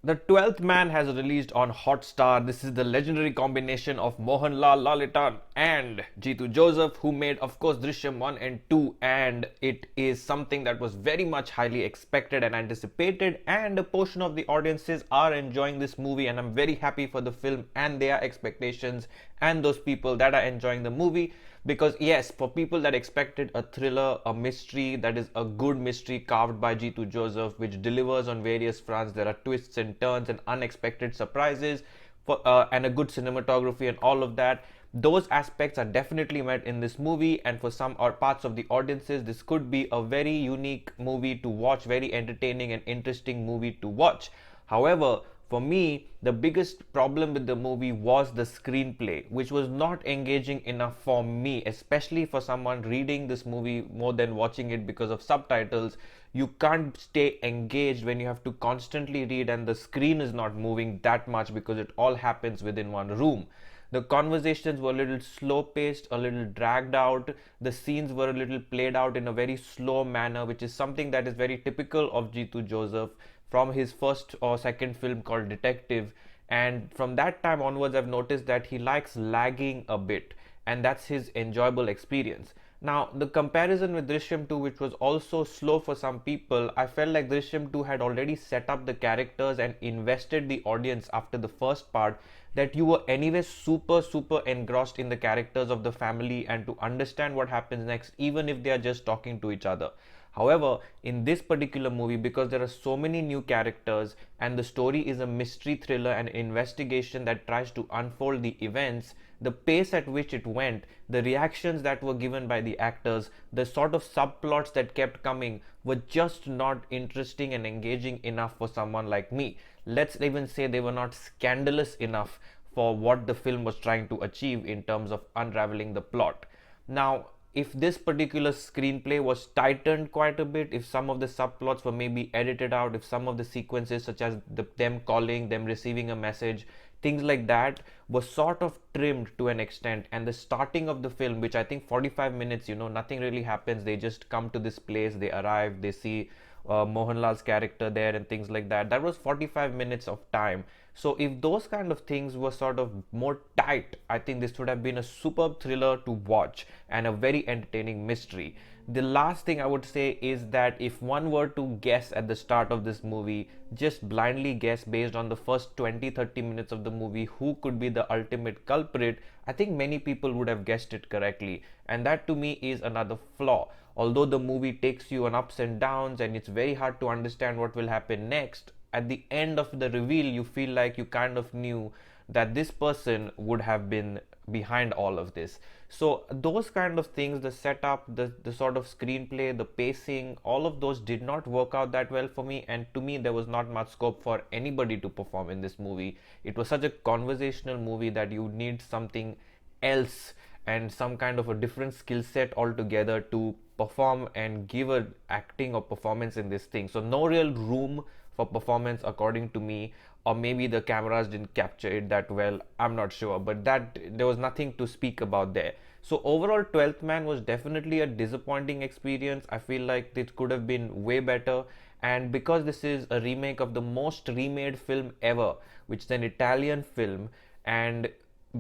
The 12th Man has released on Hotstar. This is the legendary combination of Mohanlal, Lalitan and Jeethu Joseph, who made, of course, Drishyam 1 and 2, and it is something that was very much highly expected and anticipated, and a portion of the audiences are enjoying this movie, and I'm very happy for the film and their expectations and those people that are enjoying the movie. Because yes, for people that expected a thriller, a mystery, that is a good mystery carved by Jeethu Joseph, which delivers on various fronts. There are twists and turns and unexpected surprises, and a good cinematography and all of that. Those aspects are definitely met in this movie, and for some or parts of the audiences, this could be a very unique movie to watch, very entertaining and interesting movie to watch. However, for me, the biggest problem with the movie was the screenplay, which was not engaging enough for me, especially for someone reading this movie more than watching it because of subtitles. You can't stay engaged when you have to constantly read and the screen is not moving that much because it all happens within one room. The conversations were a little slow paced, a little dragged out. The scenes were a little played out in a very slow manner, which is something that is very typical of Jeethu Joseph from his first or second film called Detective. And from that time onwards, I've noticed that he likes lagging a bit, and that's his enjoyable experience. Now, the comparison with Drishyam 2, which was also slow for some people, I felt like Drishyam 2 had already set up the characters and invested the audience after the first part, that you were anyway super engrossed in the characters of the family and to understand what happens next, even if they are just talking to each other. However, in this particular movie, because there are so many new characters and the story is a mystery thriller and investigation that tries to unfold the events, the pace at which it went, the reactions that were given by the actors, the sort of subplots that kept coming were just not interesting and engaging enough for someone like me. Let's even say they were not scandalous enough for what the film was trying to achieve in terms of unraveling the plot. Now, if this particular screenplay was tightened quite a bit, if some of the subplots were maybe edited out, if some of the sequences, such as them calling, them receiving a message, things like that, were sort of trimmed to an extent, and the starting of the film, which I think 45 minutes, nothing really happens. They just come to this place, they arrive, they see Mohanlal's character there and things like that. That was 45 minutes of time. So if those kind of things were sort of more tight, I think this would have been a superb thriller to watch and a very entertaining mystery. The last thing I would say is that if one were to guess at the start of this movie, just blindly guess based on the first 20-30 minutes of the movie who could be the ultimate culprit, I think many people would have guessed it correctly. And that to me is another flaw. Although the movie takes you on ups and downs and it's very hard to understand what will happen next, at the end of the reveal, you feel like you kind of knew that this person would have been behind all of this. So those kind of things, the setup, the sort of screenplay, the pacing, all of those did not work out that well for me, and to me there was not much scope for anybody to perform in this movie. It was such a conversational movie that you need something else and some kind of a different skill set altogether to perform and give a acting or performance in this thing. So no real room for performance according to me, or maybe the cameras didn't capture it that well, I'm not sure, but that there was nothing to speak about there. So overall, 12th Man was definitely a disappointing experience. I feel like it could have been way better, and because this is a remake of the most remade film ever, which is an Italian film, and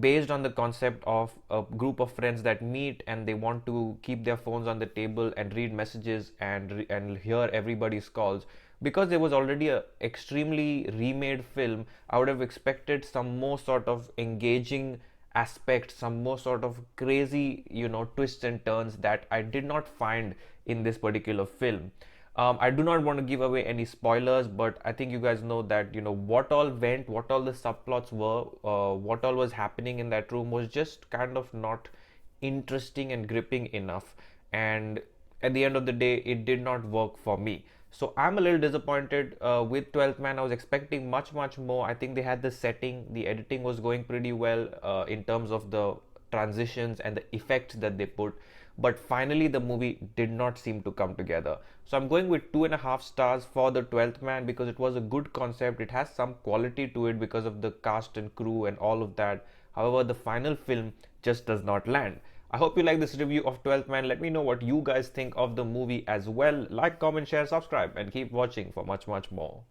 based on the concept of a group of friends that meet and they want to keep their phones on the table and read messages and hear everybody's calls, because there was already a extremely remade film, I would have expected some more sort of engaging aspect, some more sort of crazy, twists and turns that I did not find in this particular film. I do not want to give away any spoilers, but I think you guys know that what all went, what all the subplots were, what all was happening in that room was just kind of not interesting and gripping enough. And at the end of the day, it did not work for me. So I'm a little disappointed with 12th Man. I was expecting much more. I think they had the setting, the editing was going pretty well in terms of the transitions and the effects that they put, but finally the movie did not seem to come together. So I'm going with 2.5 stars for the 12th Man because it was a good concept. It has some quality to it because of the cast and crew and all of that. However, the final film just does not land. I hope you like this review of 12th Man. Let me know what you guys think of the movie as well. Like, comment, share, subscribe, and keep watching for much more.